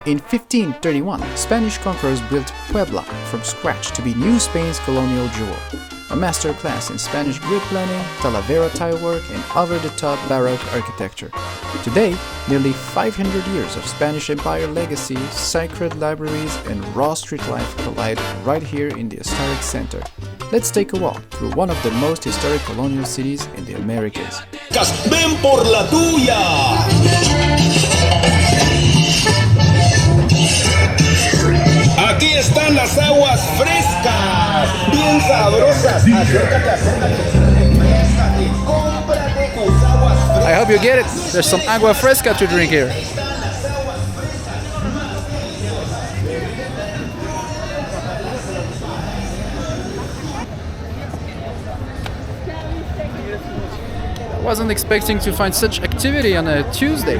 In 1531, Spanish conquerors built Puebla from scratch to be New Spain's colonial jewel. A master class in Spanish grid planning, Talavera tilework, and over-the-top Baroque architecture. Today, nearly 500 years of Spanish Empire legacy, sacred libraries, and raw street life collide right here in the historic center. Let's take a walk through one of the most historic colonial cities in the Americas. ¡Ven por la tuya! Aquí están las aguas frescas, bien sabrosas. Acércate, cómprate tus aguas frescas. I hope you get it. There's some agua fresca to drink here. I wasn't expecting to find such activity on a Tuesday.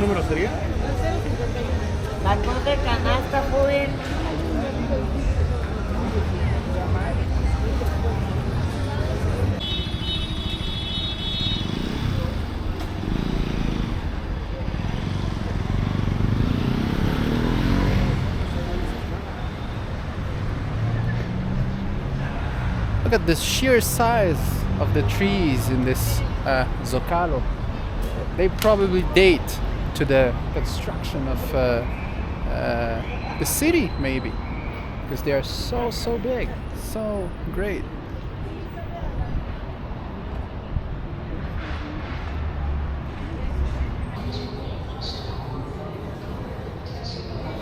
Look at the sheer size of the trees in this Zocalo. They probably date to the construction of the city, maybe, because they are so big, so great.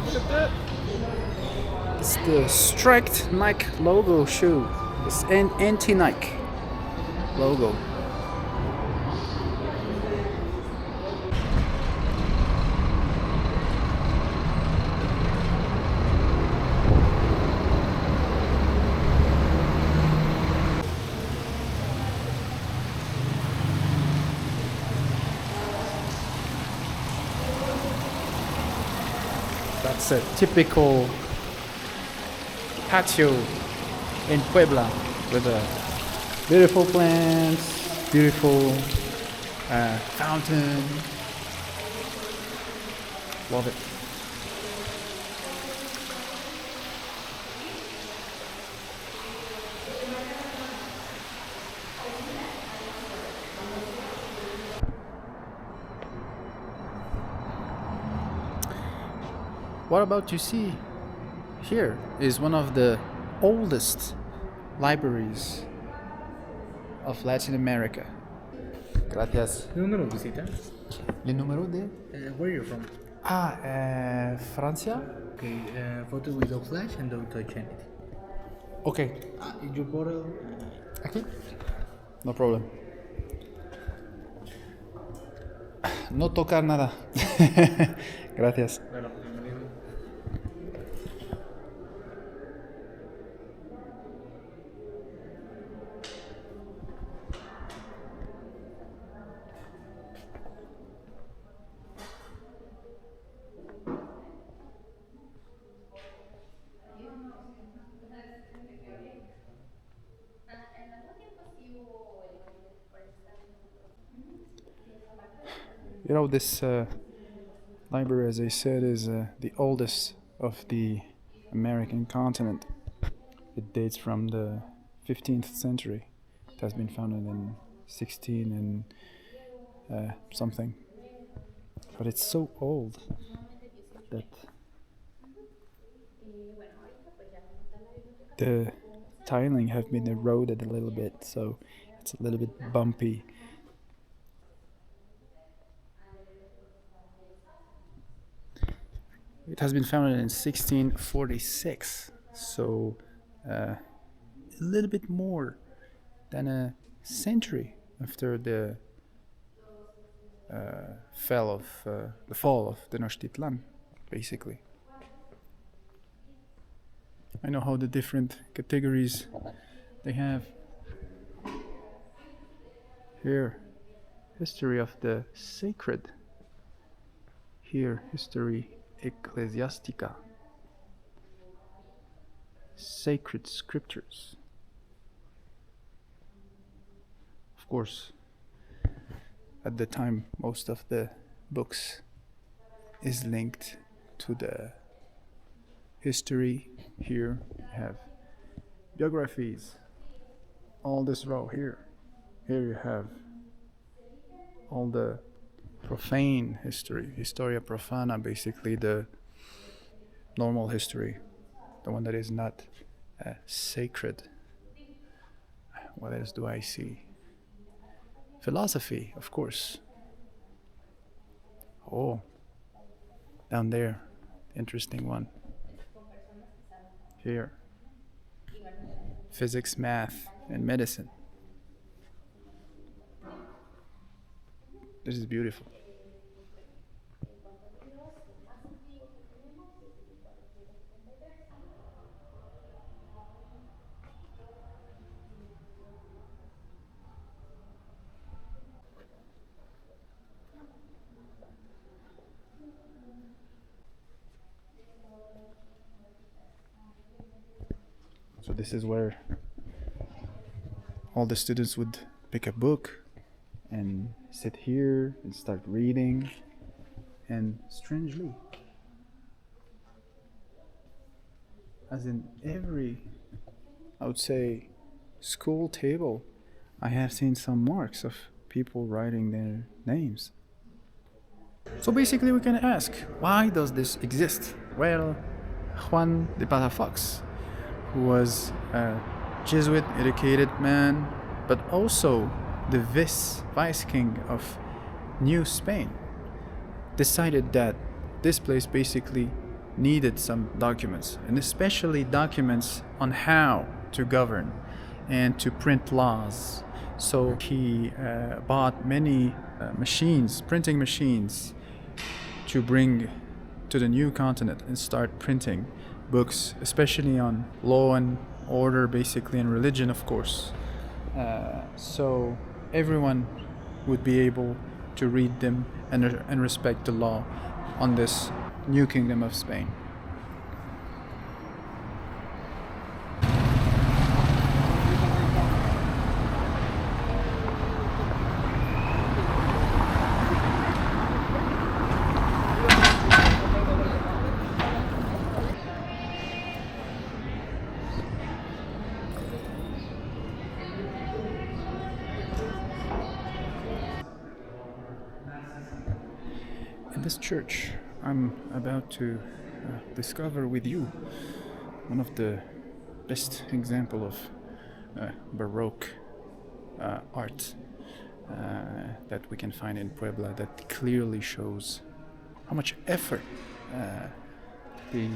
Look at that. It's the striped Nike logo shoe. It's an anti-Nike logo. That's a typical patio in Puebla with beautiful plants, beautiful fountain. Love it. What about you see here is one of the oldest libraries of Latin America. Gracias. ¿Qué número visita? El número de Where are you from? Francia. Okay, photo without flash and without anything. Okay. Your bottle. Aquí. No problem. No tocar nada. Gracias. Bueno, You know, this library, as I said, is the oldest of the American continent. It dates from the 15th century. It has been founded in 16 and something. But it's so old that the tiling have been eroded a little bit, so it's a little bit bumpy. It has been founded in 1646, so a little bit more than a century after the fall of Tenochtitlan, basically. I know how the different categories they have here. History of the sacred. Here, history ecclesiastica. Sacred scriptures. Of course, at the time, most of the books is linked to the history. Here you have biographies. All this row here. Here you have all the profane history, historia profana, basically the normal history, the one that is not sacred. What else do I see? Philosophy, of course. Oh, down there, interesting one. Here, physics, math, and medicine. This is beautiful. So this is where all the students would pick a book and sit here and start reading. And strangely, as in every, I would say, school table, I have seen some marks of people writing their names. So basically we can ask, why does this exist? Well, Juan de Palafox, who was a Jesuit educated man, but also the vice king of New Spain, decided that this place basically needed some documents, and especially documents on how to govern and to print laws. So he bought many machines, printing machines, to bring to the new continent and start printing books, especially on law and order, basically, and religion, of course. So everyone would be able to read them and respect the law on this new kingdom of Spain. In this church, I'm about to discover with you one of the best example of Baroque art that we can find in Puebla, that clearly shows how much effort the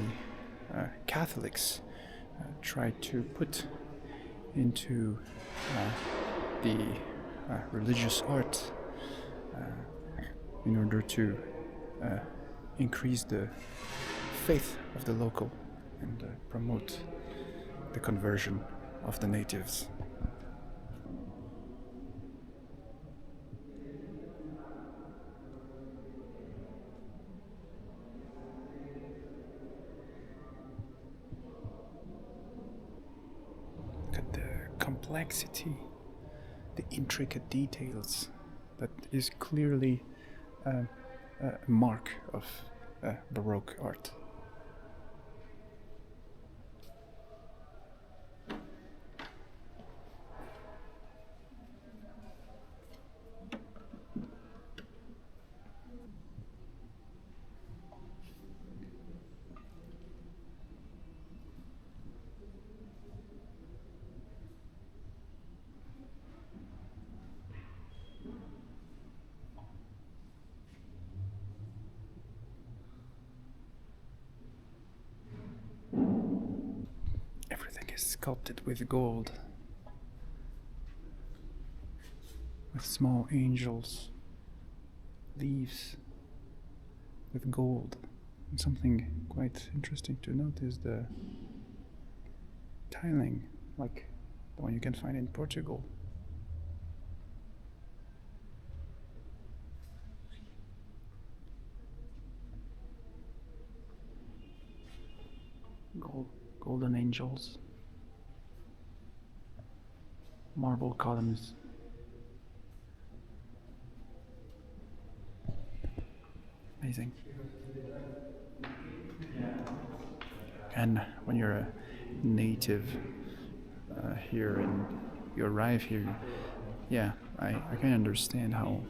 Catholics tried to put into the religious art in order to increase the faith of the local and promote the conversion of the natives. Look at the complexity, the intricate details that is clearly a mark of Baroque art. Everything is sculpted with gold, with small angels, leaves with gold. And something quite interesting to note is the tiling, like the one you can find in Portugal. Golden angels, marble columns. Amazing. And when you're a native here and you arrive here, yeah, I can understand how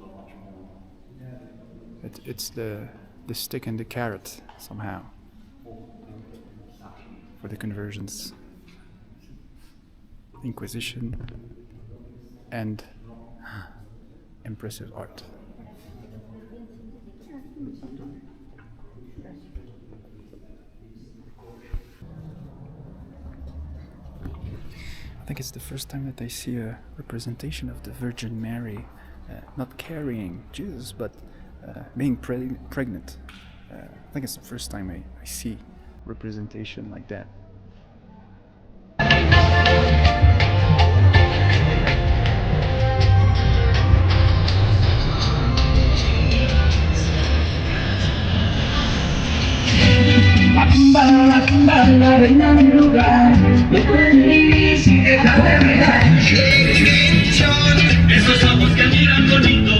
it's the stick and the carrot somehow for the conversions, Inquisition, and impressive art. I think it's the first time that I see a representation of the Virgin Mary not carrying Jesus, but being pregnant. I think it's the first time I see representation like that. La tumba de la reina del lugar, no pueden vivir sin dejar de mirar. Esos ojos que miran bonito.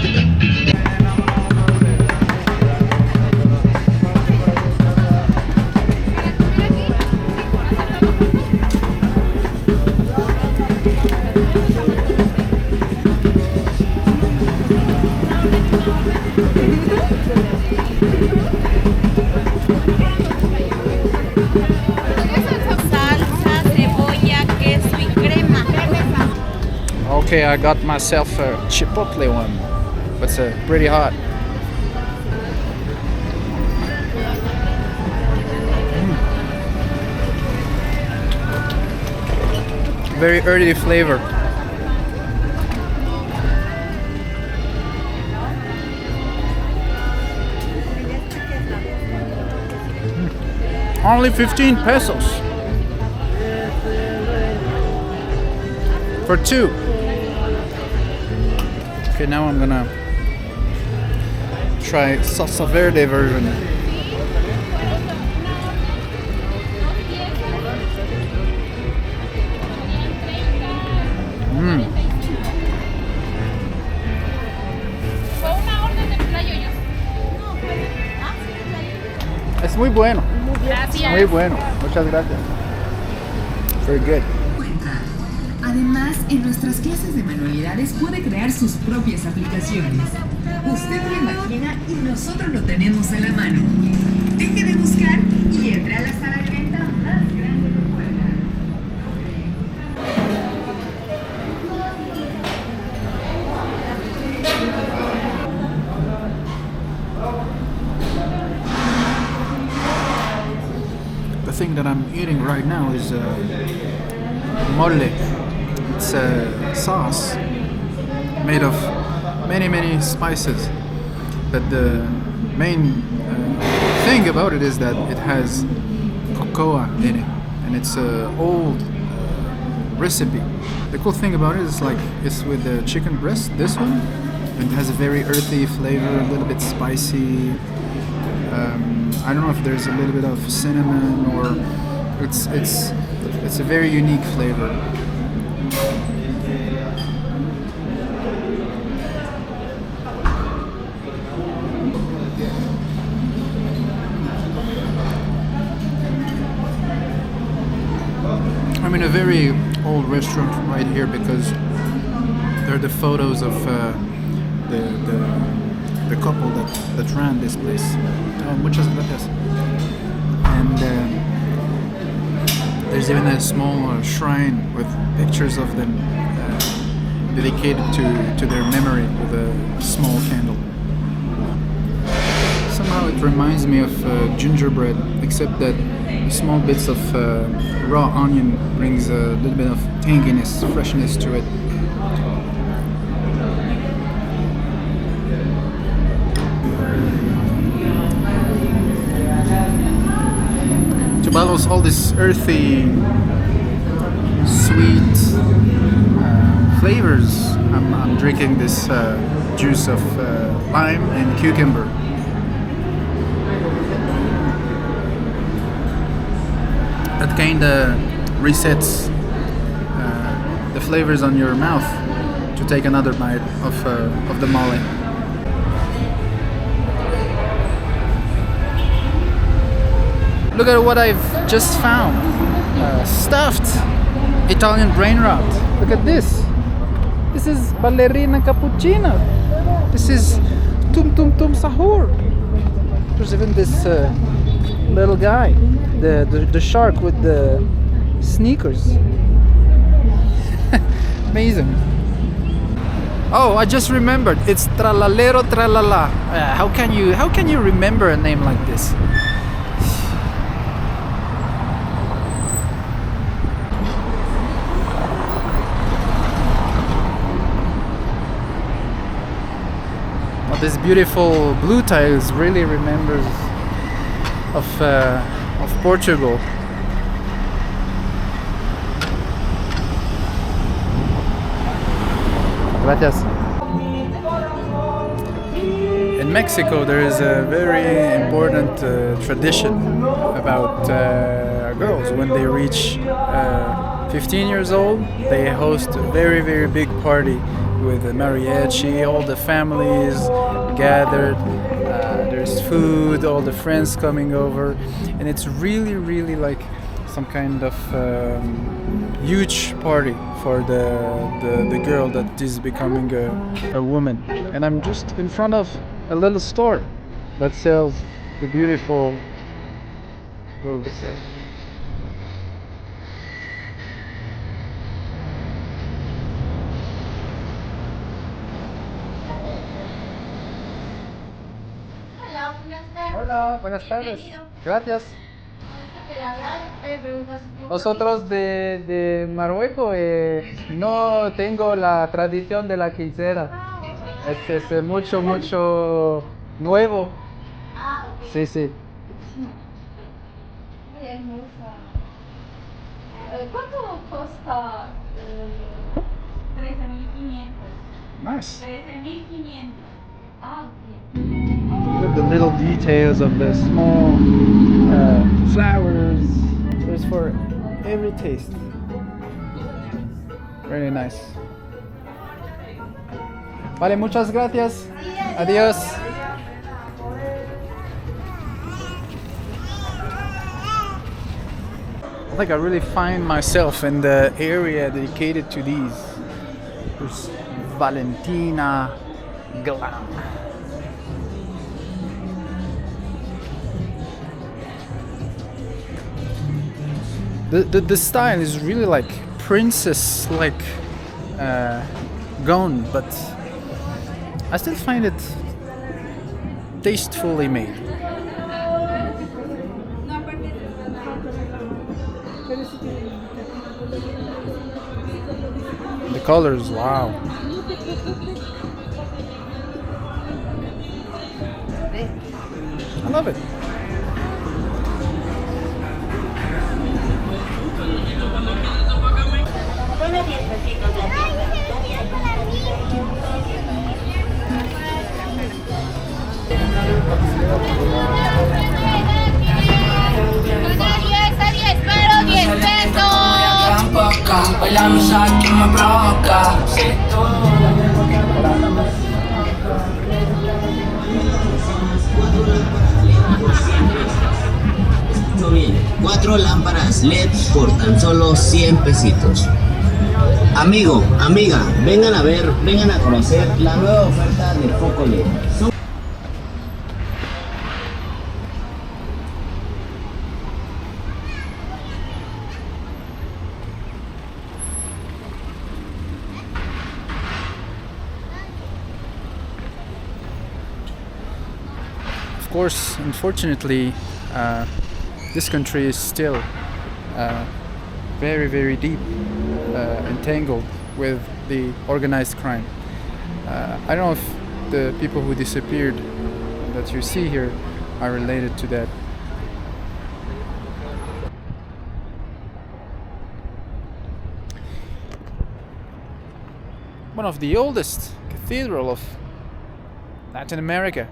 Okay, I got myself a chipotle one. It's pretty hot. Very earthy flavor. Only 15 pesos for two. Okay, now I'm gonna try salsa verde version. Es muy bueno. Gracias. Muy bueno. Muchas gracias. Very good. Además, en nuestras clases de manualidades puede crear sus propias aplicaciones. Usted lo imagina y nosotros lo tenemos a la mano. Deje de buscar y entre a la sala de venta más grande de Puebla. The thing that I'm eating right now is mole. It's a sauce made of many spices, but the main thing about it is that it has cocoa in it, and it's an old recipe. The cool thing about it is it's with the chicken breast, this one, and it has a very earthy flavor, a little bit spicy. I don't know if there's a little bit of cinnamon or it's a very unique flavor. I'm in a very old restaurant right here because there are the photos of the couple that ran this place. Muchas gracias. And there's even a small shrine with pictures of them dedicated to their memory with a small candle. Somehow it reminds me of gingerbread, except that small bits of raw onion brings a little bit of tanginess, freshness to it. To balance all this earthy, sweet flavors, I'm drinking this juice of lime and cucumber. That kinda resets the flavors on your mouth to take another bite of the mole. Look at what I've just found. Stuffed Italian brain rot. Look at this. This is ballerina cappuccina. This is tum tum tum sahur. There's even this little guy, the shark with the sneakers. Amazing. Oh, I just remembered. It's Tralalero Tralala. How can you remember a name like this? Well, this beautiful blue tiles really remembers of Portugal. Gracias. In Mexico, there is a very important tradition about girls. When they reach 15 years old, they host a very, very big party with a mariachi, all the families gathered, there's food, all the friends coming over, and it's really, really like some kind of huge party for the girl that is becoming a woman. And I'm just in front of a little store that sells the beautiful robes. Hola, buenas tardes. Gracias. Nosotros de Marruecos no tengo la tradición de la quincena. Es mucho nuevo. Sí, sí. Muy hermosa. ¿Cuánto costa? 13.500. Nice. 13.500. Ah, ok. With the little details of the small flowers. There's for every taste. Very nice. Vale, muchas gracias. Adiós. I think I really find myself in the area dedicated to these. There's Valentina Glam. The style is really like princess like gown, but I still find it tastefully made. The colors, wow. I love it. Bailamos aquí me provoca. Bien, 4 lámparas LED por tan solo 100 pesitos. Amigo, amiga, vengan a conocer la nueva oferta de foco LED. Of course, unfortunately, this country is still very, very deep entangled with the organized crime. I don't know if the people who disappeared that you see here are related to that. One of the oldest cathedral of Latin America.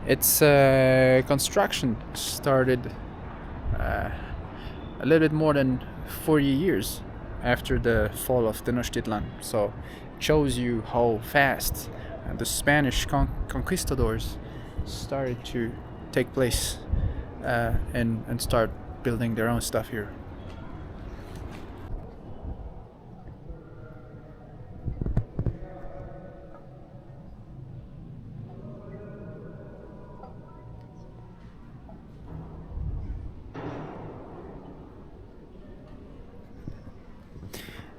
Its construction started a little bit more than 40 years after the fall of Tenochtitlan, so it shows you how fast the Spanish conquistadors started to take place and start building their own stuff here.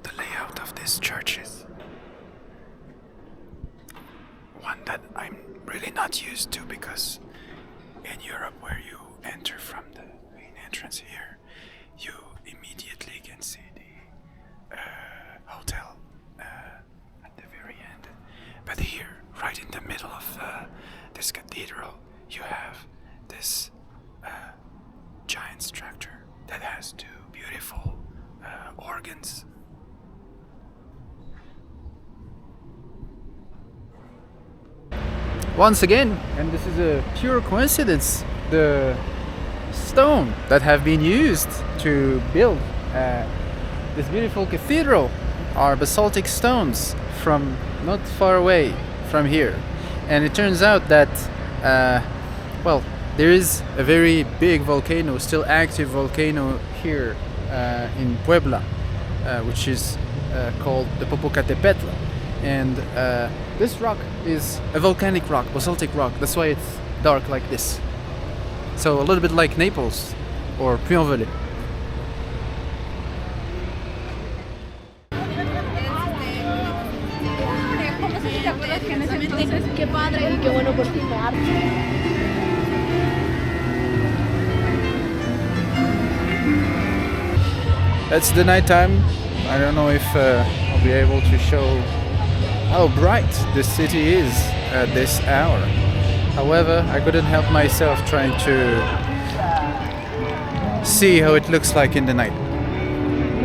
The layout of this church is one that I'm really not used to, because in Europe, where you enter from the main entrance here, you immediately can see the hotel at the very end. But here, right in the middle of this cathedral, you have this giant structure that has two beautiful organs. Once again, and this is a pure coincidence, the stone that have been used to build this beautiful cathedral are basaltic stones from not far away from here. And it turns out that well, there is a very big volcano, still active volcano here in Puebla, which is called the Popocatépetl. And this rock is a volcanic rock, basaltic rock. That's why it's dark like this. So a little bit like Naples or Puy-en-Velay. That's the nighttime. I don't know if I'll be able to show how bright this city is at this hour. However, I couldn't help myself trying to see how it looks like in the night.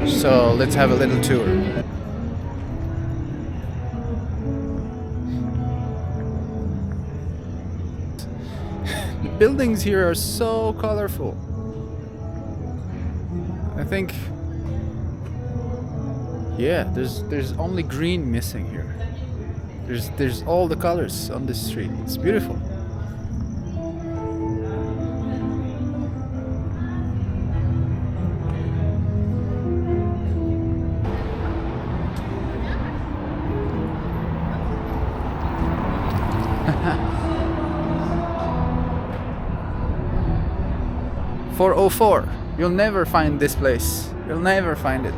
So let's have a little tour. The buildings here are so colorful. I think, yeah, there's only green missing here. There's all the colors on this street. It's beautiful. .404. You'll never find this place. You'll never find it.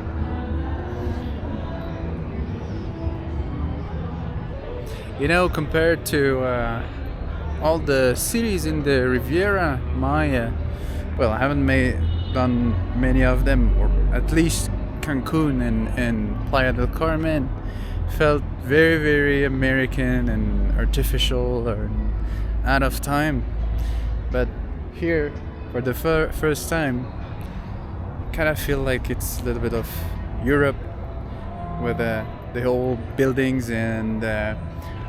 You know, compared to all the cities in the Riviera Maya, well, I haven't done many of them, or at least Cancun and Playa del Carmen felt very, very American and artificial or out of time. But here, for the first time, I kind of feel like it's a little bit of Europe with the whole buildings, and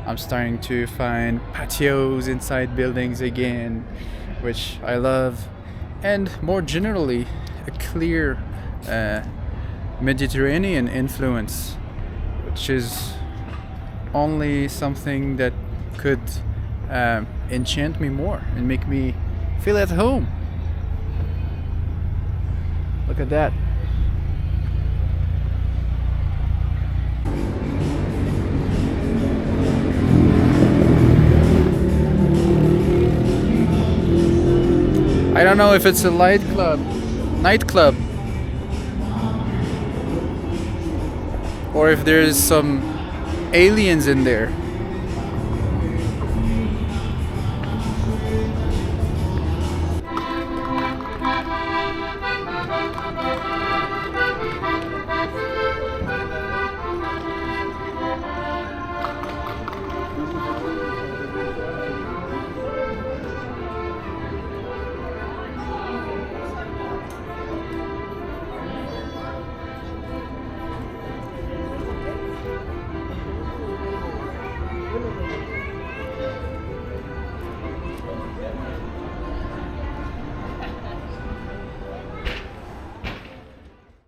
I'm starting to find patios inside buildings again, which I love, and more generally a clear Mediterranean influence, which is only something that could enchant me more and make me feel at home. Look at that. I don't know if it's a nightclub, or if there's some aliens in there.